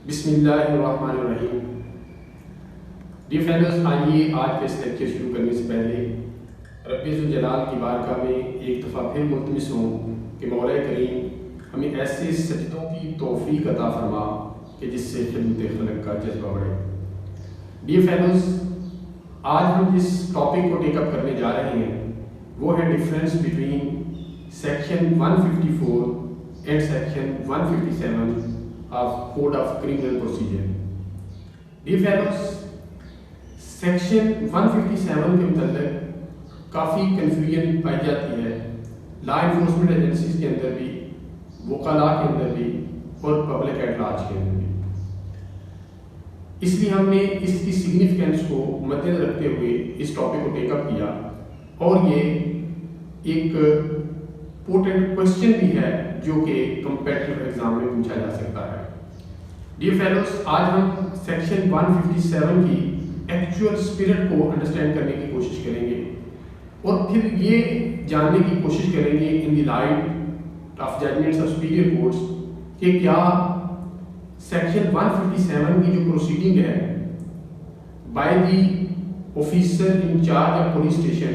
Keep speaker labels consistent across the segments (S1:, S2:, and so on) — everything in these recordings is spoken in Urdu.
S1: بسم اللہ الرحمن الرحیم۔ ڈیئر فرینڈز، آئیے آج کے اس لیکچر شروع کرنے سے پہلے رب ذوالجلال کی بارگاہ میں ایک دفعہ پھر ملتمس ہوں کہ مولا کریم ہمیں ایسے سجدوں کی توفیق عطا فرما کہ جس سے خدمت خلق کا جذبہ بڑھے۔ ڈیئر فرینڈز، آج ہم جس ٹاپک کو ٹیک اپ کرنے جا رہے ہیں وہ ہے difference between section 154 and section 157 of Code of Criminal Procedure۔ Dear friends, section 157 کے متعلق کافی کنفیوژن پائی جاتی ہے لا انفورسمنٹ ایجنسیز کے اندر بھی، وکلاء کے اندر بھی اور پبلک ایٹ لارج کے اندر بھی۔ اس لیے ہم نے اس کی سگنیفیکینس کو مد نظر رکھتے ہوئے اس ٹاپک کو ٹیک اپ کیا، اور یہ ایک امپورٹنٹ کوشچن بھی ہے جو کہ کمپیٹیٹو ایگزام میں پوچھا جا سکتا ہے۔ ڈیئر فیلوز، آج ہم سیکشن 157 کی ایکچوئل اسپرٹ کو انڈرسٹینڈ کرنے کی کوشش کریں گے، اور پھر یہ جاننے کی کوشش کریں گے in the light of judgments of superior courts کہ کیا سیکشن 157 کی جو پروسیڈنگ ہے by the officer in charge of police station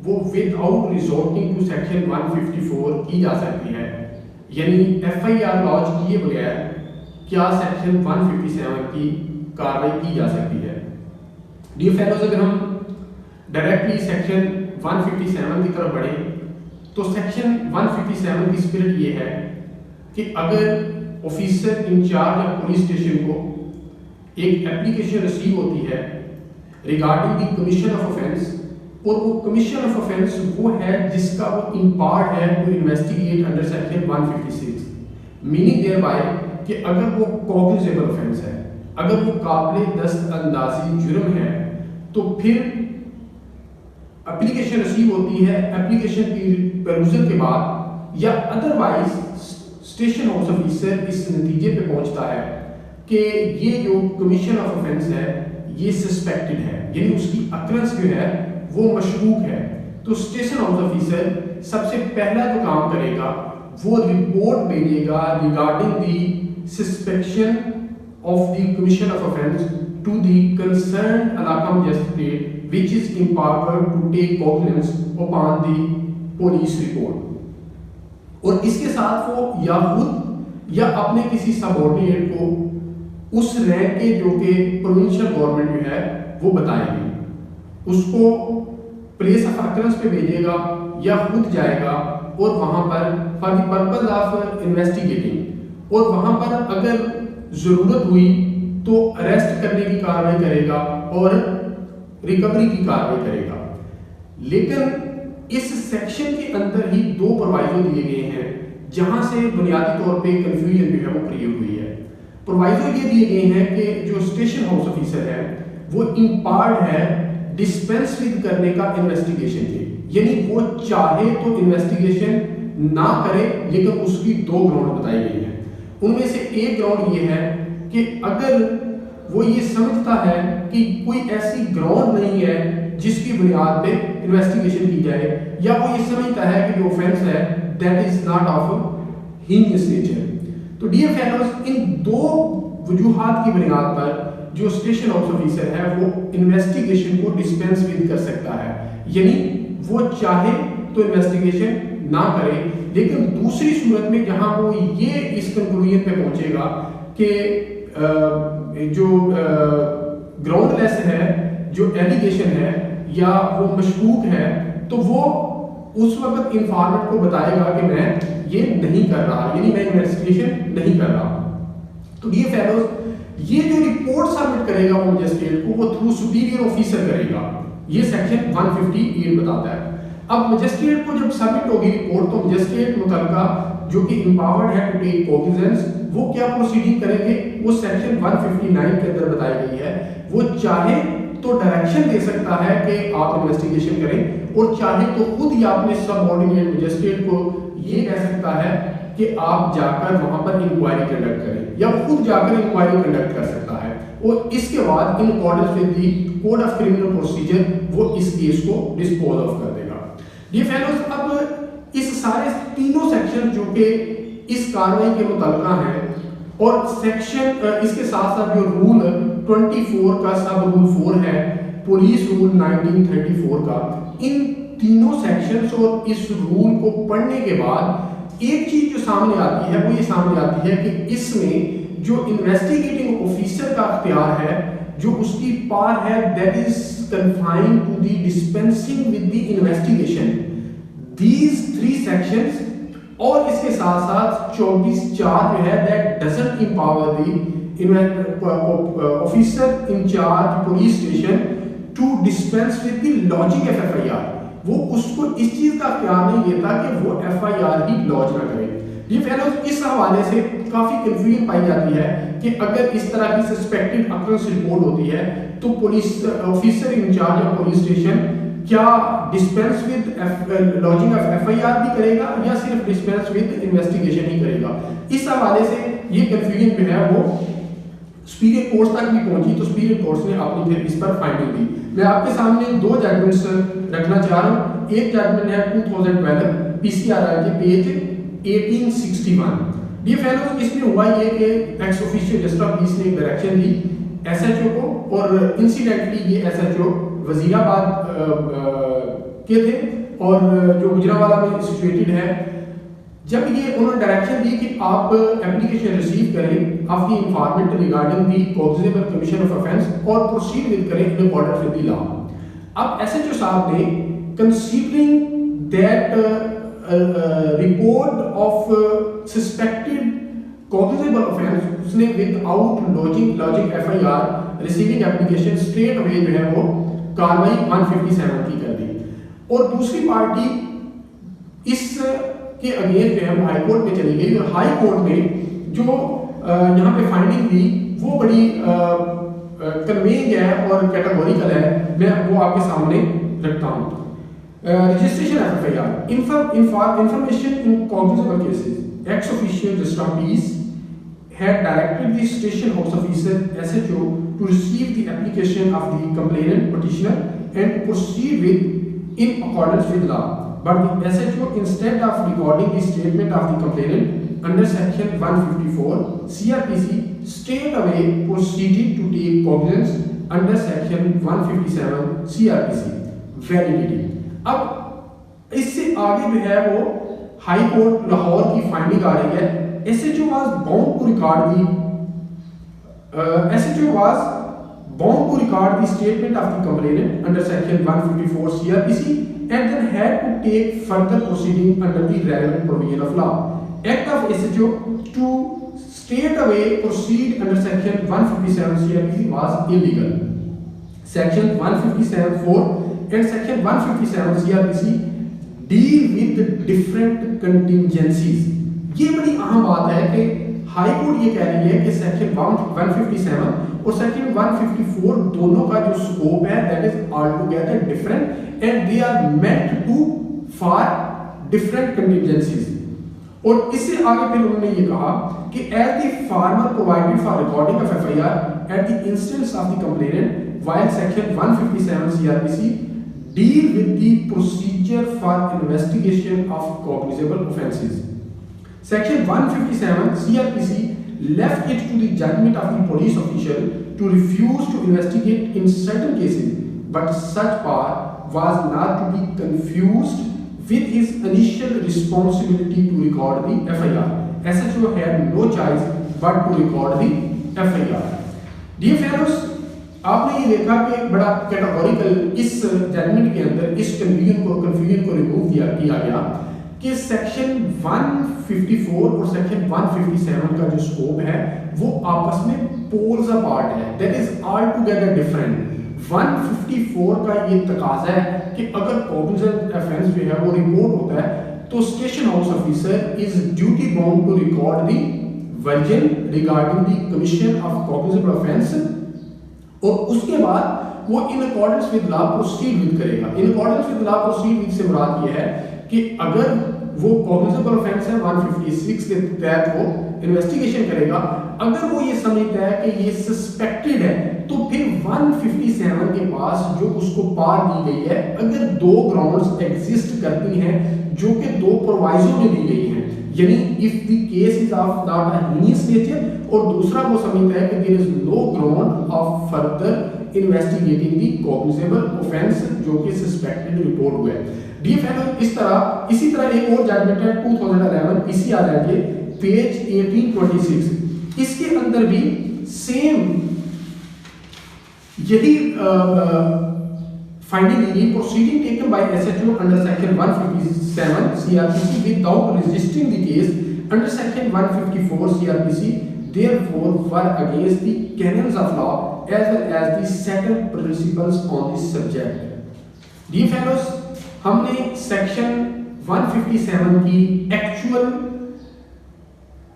S1: وہ without resorting to section 154 کی جا سکتی ہے، یعنی ایف آئی آر لانچ کیے بغیر کیا سیکشن 157 کی کارروائی کی جا سکتی ہے۔ ڈیئر فیلوز، اگر ہم ڈائریکٹلی سیکشن 157 کی طرف بڑھیں تو سیکشن 157 کی اسپرٹ یہ ہے کہ اگر officer in-charge of police station کو ایک اپلیکیشن ریسیو ہوتی ہے regarding the commission of offence, اور وہ کمیشن آف آفینس وہ ہے جس کا وہ امپارٹ ہے to investigate under section 156، meaning thereby کہ اگر وہ کوگنیزیبل آفینس ہے، اگر وہ قابل دست اندازی جرم ہے، تو پھر اپلیکیشن ریسیو ہوتی ہے، اپلیکیشن کی پروزل کے بعد یا ادروائز اسٹیشن ہاؤس آفیسر اس نتیجے پہ پہنچتا ہے کہ یہ جو کمیشن آف آفینس ہے یہ سسپیکٹڈ ہے، یعنی اس کی اکرنس جو ہے وہ مشکوک ہے، تو اسٹیشن ہاؤس آفیسر سب سے پہلا جو کام کرے گا وہ رپورٹ بھیجے گا regarding the suspicion of the commission of offence to the concerned علاقہ magistrate which is empowered to take cognizance upon the police report, اور اس کے ساتھ وہ یا خود یا اپنے کسی سبارڈینیٹ کو اس رینک کے جو کہ پروونشل گورنمنٹ جو ہے وہ بتائے گی، اس کو پلیس آف اکرنس پہ بھیجے گا یا خود جائے گا اور وہاں پر for the purpose of investigating, اور وہاں پر اگر ضرورت ہوئی تو اریسٹ کرنے کی کارروائی کرے گا اور ریکوری کی کارروائی کرے گا۔ لیکن اس سیکشن کے اندر ہی دو پرووائزو دیے گئے ہیں جہاں سے بنیادی طور پہ کنفیوژن جو ہے وہ کریٹ ہوئی ہے۔ پرووائزو یہ دیے گئے ہیں کہ جو اسٹیشن ہاؤس آفیسر ہے وہ امپارٹ ہے ڈسپینس ود کرنے کا انویسٹیگیشن کے، یعنی وہ چاہے تو انویسٹیگیشن نہ کرے، لیکن اس کی دو گراؤنڈ بتائی گئی ہیں۔ ان میں سے ایک گراؤنڈ یہ ہے کہ اگر وہ یہ سمجھتا ہے کہ کوئی ایسی گراؤنڈ نہیں ہے جس کی بنیاد پہ انویسٹیگیشن کی جائے، یا وہ یہ سمجھتا ہے کہ جو آفینس ہے that is not of heinous nature. تو ڈیئر فیلوز، ان دو وجوہات کی بنیاد پر جو اسٹیشن ہاؤس آفیسر ہے وہ انویسٹیگیشن کو ڈسپینس ود کر سکتا ہے، یعنی وہ چاہے تو انویسٹیگیشن نہ کرے، لیکن دوسری صورت میں جہاں وہ یہ اس کنکلوژن پہ پہنچے گا کہ جو گراؤنڈ لیس ہے، جو ایلیگیشن ہے یا وہ مشکوک ہے، تو وہ اس وقت انفارمنٹ کو بتائے گا کہ میں یہ نہیں کر رہا، یعنی میں انویسٹیگیشن نہیں کر رہا۔ تو ڈیئر فیلوز، یہ جو رپورٹ سبمٹ کرے گا وہ مجسٹریٹ کو، وہ تھرو سپیریئر آفیسر کرے گا، یہ سیکشن 158 بتاتا ہے۔ اب مجسٹریٹ کو جب سبمٹ ہوگی رپورٹ تو مجسٹریٹ متعلقہ جو کہ امپاورڈ ہے ٹو ٹیک کوگنیزنس، وہ کیا پروسیڈنگ کریں گے، وہ سیکشن 159 کے اندر بتائی گئی ہے۔ وہ چاہے تو ڈائریکشن دے سکتا ہے کہ آپ انویسٹیگیشن کریں، اور چاہے تو خود یا اپنے سب آرڈینیٹ مجسٹریٹ کو یہ کہہ سکتا ہے کہ آپ جا کر وہاں پر انکوائری کنڈکٹ کریں، یا خود جا کر انکوائری کنڈکٹ کر سکتا ہے، اور اس کے بعد in accordance with the code of criminal procedure وہ اس کیس کو ڈسپوز آف کر دے گا۔ یہ فیلوز، اب اس سارے تینوں سیکشن جو کہ اس کارروائی کے متعلقہ ہیں اور سیکشن اس کے ساتھ ساتھ جو رول 24 کا سب رول 4 ہے پولیس رول 1934 کا، ان تینوں سیکشنز اور اس رول کو پڑھنے کے بعد ایک چیز جو سامنے آتی ہے وہ یہ سامنے آتی ہے کہ اس میں جو انویسٹیگیٹنگ آفیسر کا اختیار ہے، جو اس کی پار ہے، that is confined to the dispensing with the investigation, these 3 sections, اور اس کے ساتھ ساتھ 24(4) جو ہے that doesn't empower the officer in charge police station to dispense with the lodging of F I R, وہ اس کو اس چیز کا اختیار نہیں دیتا کہ وہ ایف آئی آر ہی لاج نہ کرے۔ یہ فیلوز اس حوالے سے کافی کنفیوژن پائی جاتی ہے کہ اگر اس طرح کی سسپیکٹڈ اکرنس رپورٹ ہوتی ہے تو police officer in charge of police station کیا dispense with lodging of F I R بھی کرے گا یا صرف ڈسپینس ود انویسٹیگیشن ہی کرے گا؟ اس حوالے سے یہ کنفیوژن جو ہے وہ سپیریئر کورٹس تک بھی پہنچی، تو سپیریئر کورٹس نے اپنی پھر اس پر فائنڈنگ دی۔ میں آپ کے سامنے 2 ججمنٹس رکھنا چاہ رہا ہوں۔ ایک ججمنٹ ہے 2012 پی سی آر آر کے پیج 1861۔ ڈیئر فیلوز، اس میں ہوا یہ کہ x official justice of peace نے ایک ڈائریکشن دی ایس ایچ او کو، اور انسیڈنٹلی یہ ایس ایچ او وزیر آباد کے تھے اور جو گجرانوالہ میں سچویٹڈ ہے۔ جب یہ انہوں نے ڈائریکشن دی کہ آپ اپلیکیشن ریسیو کریں of the informant regarding the cognizable commission of offence اور پروسیڈ ود کریں ان اکارڈنس ود دی لا۔ اب ایس ایچ او صاحب نے considering that report of suspected cognizable offense، اس نے without lodging FIR receiving application straight away جو ہے وہ کاروائی 157 کی کر دی، اور دوسری پارٹی اس کے اگینسٹ جو ہے وہ ہائی کورٹ میں چلی گئی، اور ہائی کورٹ میں جو یہاں پہ فائنڈنگ دی وہ بڑی کنوینگ ہے اور کیٹاگوریکل ہے، میں وہ آپ کے سامنے رکھتا ہوں۔ Registration of FIR. Information in cognizable cases. Ex-officio Justice of Peace had directed the station house officer SHO to receive the application of the complainant petitioner and to proceed with in accordance with law. But the SHO, instead of recording the statement of the complainant under section 154 CRPC, straight away proceeded to take cognizance under section 157 CRPC. Validity. اب اس سے آگے جو ہے وہ ہائی کورٹ لاہور کی فائنڈنگ آ رہی ہے، S H O was bound to record the statement of the complainant under section 154 CRPC and then had to take further proceeding under the relevant provision of law. Act of SHO to straight away proceed under section 157 CRPC was illegal. Section 157(4) and section 157 CRPC deal with different contingencies. یہ بڑی اہم بات ہے کہ ہائی کورٹ یہ کہہ رہی ہے کہ سیکشن 157 اور سیکشن 154 دونوں کا جو سکوپ ہے that is altogether different and they are meant to for different contingencies. اور اس سے آگے پھر انہوں نے یہ کہا کہ as the former provided for recording of FIR at the instance of the complainant while section 157 CRPC deal with the procedure for investigation of cognizable offences. Section 157 CRPC left it to the judgment of the police official to refuse to investigate in certain cases, but such power was not to be confused with his initial responsibility to record the FIR. SHO had no choice but to record the FIR. Dear fellows, آپ نے یہ دیکھا کہ بڑا کیٹاگوریکل اس ججمنٹ کے اندر اس کنفیوژن کو ریموو کیا گیا کہ سیکشن 154 اور سیکشن 157 کا جو سکوپ ہے وہ آپس میں پولز اپارٹ ہے، that is all together different. 154 کا یہ تقاضا ہے کہ اگر کوگنیزبل افینس جو ہے وہ رپورٹ ہوتا ہے تو station house officer is duty bound to record the version regarding the commission of cognizable offence, اور اس کے بعد وہ in accordance with law proceed with کرے گا۔ In accordance with law proceed with سے مراد یہ ہے کہ اگر وہ کوگنیزبل افینس ہے 156 کے تحت وہ انویسٹیگیشن کرے گا، اگر وہ یہ سمجھتا ہے کہ یہ سسپیکٹڈ ہے تو پھر 157 کے پاس جو اس کو پار دی گئی ہے، اگر 2 گراؤنڈز ایگزسٹ کرتی ہیں جو کہ 2 پرووائزوں میں دی گئی ہیں، یعنی if the case is of not a heinous nature, اور دوسرا وہ سمجھتا ہے کہ there is no ground of further investigating the cognizable offense جو کہ suspected report ہوا ہے. ڈی فیلو اسی طرح ایک اور ججمنٹ ہے 2011 PCRL کے پیج 1826. اس کے اندر بھی سیم یہی finding the proceeding taken by SHO under section 157 CRPC without resisting the case under section 154 CRPC therefore were against the canons of law as well as the settled principles on this subject. Dear fellows, ہم نے سیکشن 157 کی ایکچوئل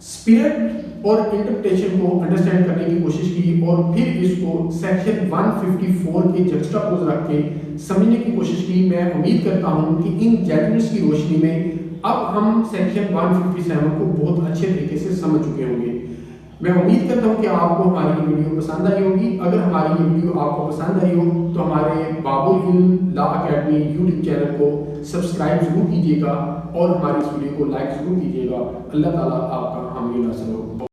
S1: اسپرٹ اور انٹرپریٹیشن کو انڈرسٹینڈ کرنے کی کوشش کی اور پھر اس کو سیکشن 154 کے جکسٹاپوز رکھ کے سمجھنے کی کوشش کی. میں امید کرتا ہوں کہ ان ججمنٹس کی روشنی میں اب ہم سیکشن 157 کو بہت اچھے طریقے سے سمجھ چکے ہوں گے. میں امید کرتا ہوں کہ آپ کو ہماری یہ ویڈیو پسند آئی ہوگی. اگر ہماری یہ ویڈیو آپ کو پسند آئی ہو تو ہمارے باب العلم لا اکیڈمی یوٹیوب چینل کو سبسکرائب ضرور کیجیے گا اور ہماری اس ویڈیو کو لائک ضرور کیجیے گا. اللہ تعالیٰ آپ کا حامی و ناصر ہو.